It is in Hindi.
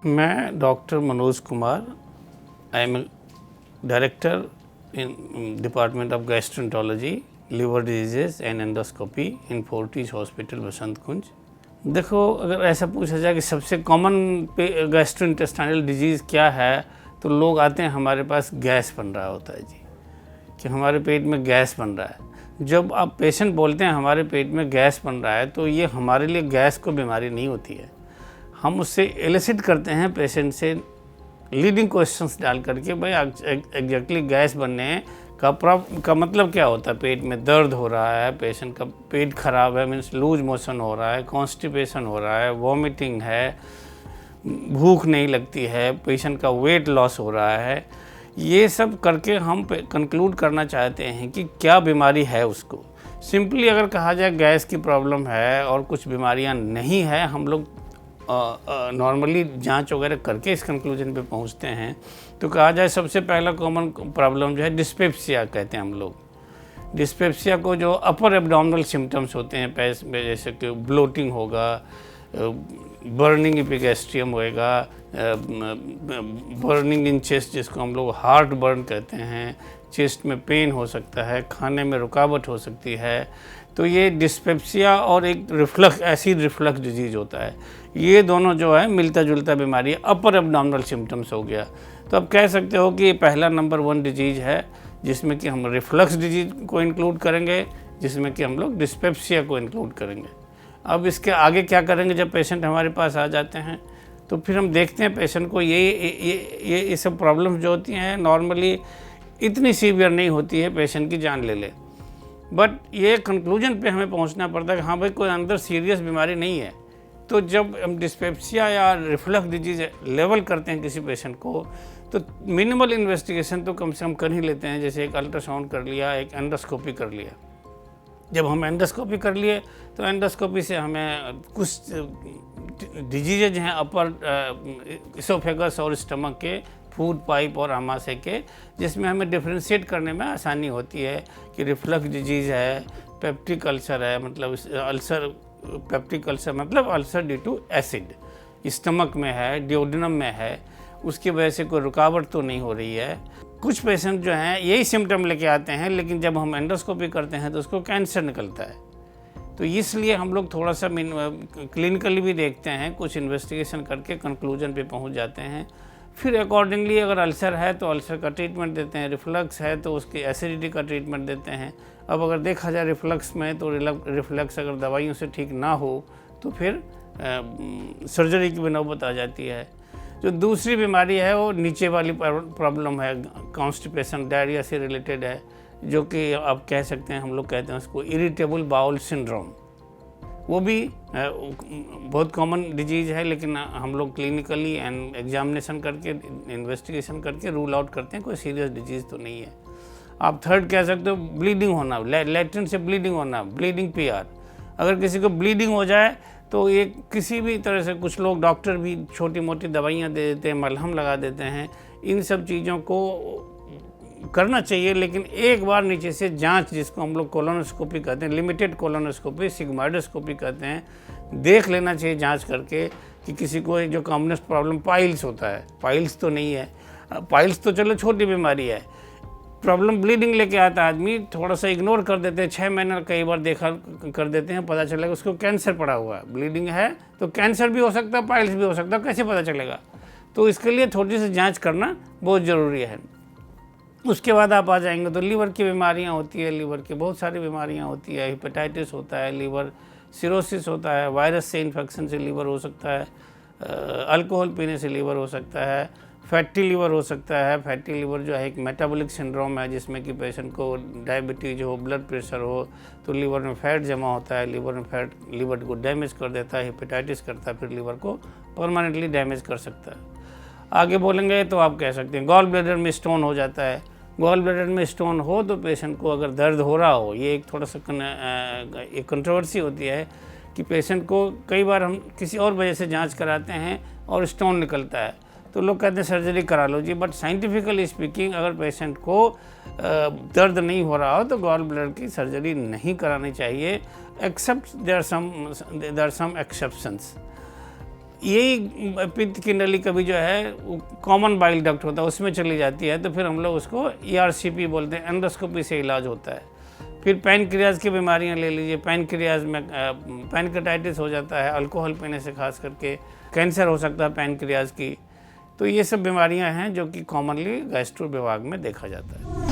मैं doctor Manoj Kumar, I am director in department of gastroenterology, liver disease and endoscopy in Fortis hospital Basant Kunj. देखो, अगर ऐसा पूछा जाए कि सबसे कॉमन गैस्ट्रोइंटेस्टाइनल डिजीज़ क्या है, तो लोग आते हैं हमारे पास, गैस बन रहा होता है जी, कि हमारे पेट में गैस बन रहा है। जब आप पेशेंट बोलते हैं हमारे पेट में गैस बन रहा है, तो ये हमारे लिए गैस को बीमारी नहीं होती है। हम उससे एलिसिट करते हैं पेशेंट से लीडिंग क्वेश्चंस डाल करके, भाई एग्जैक्टली गैस बनने का मतलब क्या होता है। पेट में दर्द हो रहा है, पेशेंट का पेट खराब है, मीन्स लूज मोशन हो रहा है, कॉन्स्टिपेशन हो रहा है, वॉमिटिंग है, भूख नहीं लगती है, पेशेंट का वेट लॉस हो रहा है। ये सब करके हम कंक्लूड करना चाहते हैं कि क्या बीमारी है उसको। सिंपली अगर कहा जाए गैस की प्रॉब्लम है और कुछ बीमारियां नहीं है, हम लोग नॉर्मली जांच वगैरह करके इस कंक्लूजन पे पहुंचते हैं। तो कहा जाए सबसे पहला कॉमन प्रॉब्लम जो है डिस्पेप्सिया कहते हैं हम लोग। डिस्पेप्सिया को जो अपर एब्डोमिनल सिम्टम्स होते हैं पैस में, जैसे कि ब्लोटिंग होगा, बर्निंग इपिगैस्ट्रियम होएगा, बर्निंग इन चेस्ट जिसको हम लोग हार्ट बर्न कहते हैं, चेस्ट में पेन हो सकता है, खाने में रुकावट हो सकती है। तो ये डिस्पेप्सिया और एक रिफ्लक्स, एसिड रिफ्लक्स डिजीज़ होता है। ये दोनों जो है मिलता जुलता बीमारी है, अपर एब्डोमिनल सिम्टम्स हो गया। तो आप कह सकते हो कि ये पहला नंबर 1 डिजीज़ है, जिसमें कि हम रिफ्लक्स डिजीज़ को इंक्लूड करेंगे, जिसमें कि हम लोग डिस्पेप्सिया को इंक्लूड करेंगे। अब इसके आगे क्या करेंगे, जब पेशेंट हमारे पास आ जाते हैं तो फिर हम देखते हैं पेशेंट को ये सब प्रॉब्लम जो होती हैं नॉर्मली इतनी सीवियर नहीं होती है, पेशेंट की जान ले ले। बट ये कंक्लूजन पे हमें पहुंचना पड़ता है कि हाँ भाई कोई अंदर सीरियस बीमारी नहीं है। तो जब हम डिस्पेप्सिया या रिफ्लक्स डिजीज लेवल करते हैं किसी पेशेंट को, तो मिनिमल इन्वेस्टिगेशन तो कम से कम कर ही लेते हैं, जैसे एक अल्ट्रासाउंड कर लिया, एक एंडोस्कोपी कर लिया। जब हम एंडोस्कोपी कर लिए तो एंडोस्कोपी से हमें कुछ डिजीज़ हैं अपर इसोफेगस और स्टमक के, फूड पाइप और आमाशय के, जिसमें हमें डिफ्रेंशिएट करने में आसानी होती है कि रिफ्लक्स डिजीज़ है, पेप्टिक अल्सर है, मतलब अल्सर, पेप्टिक अल्सर मतलब ulcer due to acid, stomach में है, डिओडिनम में है, उसकी वजह से कोई रुकावट तो नहीं हो रही है। कुछ पेशेंट जो हैं यही सिम्टम लेके आते हैं, लेकिन जब हम एंडोस्कोपी करते हैं तो उसको कैंसर निकलता है। तो इसलिए हम लोग थोड़ा सा क्लिनिकली भी देखते हैं, कुछ इन्वेस्टिगेशन करके कंक्लूजन पे पहुंच जाते हैं। फिर अकॉर्डिंगली अगर अल्सर है तो अल्सर का ट्रीटमेंट देते हैं, रिफ्लक्स है तो उसकी एसिडिटी का ट्रीटमेंट देते हैं। अब अगर देखा जाए रिफ्लक्स में, तो रिफ्लक्स अगर दवाइयों से ठीक ना हो तो फिर सर्जरी की भी नौबत आ जाती है। जो दूसरी बीमारी है वो नीचे वाली प्रॉब्लम है, कॉन्स्टिपेशन, डायरिया से रिलेटेड है, जो कि आप कह सकते हैं, हम लोग कहते हैं उसको इरिटेबल बाउल सिंड्रोम। वो भी बहुत कॉमन डिजीज़ है, लेकिन हम लोग क्लिनिकली एंड एग्जामिनेशन करके, इन्वेस्टिगेशन करके रूल आउट करते हैं कोई सीरियस डिजीज़ तो नहीं है। आप थर्ड कह सकते हो ब्लीडिंग होना, लैट्रिन से ब्लीडिंग होना, ब्लीडिंग पीआर। अगर किसी को ब्लीडिंग हो जाए तो ये किसी भी तरह से, कुछ लोग डॉक्टर भी छोटी मोटी दवाइयाँ दे देते हैं, मलहम लगा देते हैं, इन सब चीज़ों को करना चाहिए। लेकिन एक बार नीचे से जांच, जिसको हम लोग कोलोनोस्कोपी कहते हैं, लिमिटेड कोलोनोस्कोपी, सिग्मोइडोस्कोपी कहते हैं, देख लेना चाहिए जांच करके कि किसी को जो कॉमनेस्ट प्रॉब्लम पाइल्स होता है, पाइल्स तो नहीं है। पाइल्स तो चलो छोटी बीमारी है, प्रॉब्लम ब्लीडिंग लेके आता है आदमी, थोड़ा सा इग्नोर कर देते हैं, 6 महीने कई बार देखा कर देते हैं, पता चलेगा उसको कैंसर पड़ा हुआ है। ब्लीडिंग है तो कैंसर भी हो सकता है, पाइल्स भी हो सकता है, कैसे पता चलेगा? तो इसके लिए थोड़ी सी जांच करना बहुत ज़रूरी है। उसके बाद आप आ जाएंगे तो लीवर की बीमारियां होती है, लीवर की बहुत सारी बीमारियां होती है, हेपेटाइटिस होता है, लीवर सिरोसिस होता है, वायरस से इन्फेक्शन से लीवर हो सकता है, अल्कोहल पीने से लीवर हो सकता है, फैटी लीवर हो सकता है। फैटी लीवर जो है एक मेटाबॉलिक सिंड्रोम है, जिसमें कि पेशेंट को डायबिटीज़ हो, ब्लड प्रेशर हो, तो लीवर में फैट जमा होता है, लीवर में फैट लीवर को डैमेज कर देता है, हेपेटाइटिस करता है, फिर लीवर को परमानेंटली डैमेज कर सकता है। आगे बोलेंगे तो आप कह सकते हैं गॉल ब्लैडर में स्टोन हो जाता है। गॉल ब्लैडर में स्टोन हो तो पेशेंट को अगर दर्द हो रहा हो, ये एक थोड़ा सा एक कंट्रोवर्सी होती है कि पेशेंट को कई बार हम किसी और वजह से जांच कराते हैं और स्टोन निकलता है, तो लोग कहते हैं सर्जरी करा लो जी। बट साइंटिफिकली स्पीकिंग, अगर पेशेंट को दर्द नहीं हो रहा हो तो गॉल ब्लैडर की सर्जरी नहीं करानी चाहिए, except there are some exceptions. यही पित्त की नली कभी जो है कॉमन बाइल डक्ट होता है उसमें चली जाती है, तो फिर हम लोग उसको ERCP बोलते हैं, एंडोस्कोपी से इलाज होता है। फिर पैनक्रियाज की बीमारियां ले लीजिए, पैनक्रियाज में पैनक्रेटाइटिस हो जाता है अल्कोहल पीने से, खास करके कैंसर हो सकता है पैनक्रियाज की। तो ये सब बीमारियां हैं जो कि कॉमनली गैस्ट्रो विभाग में देखा जाता है।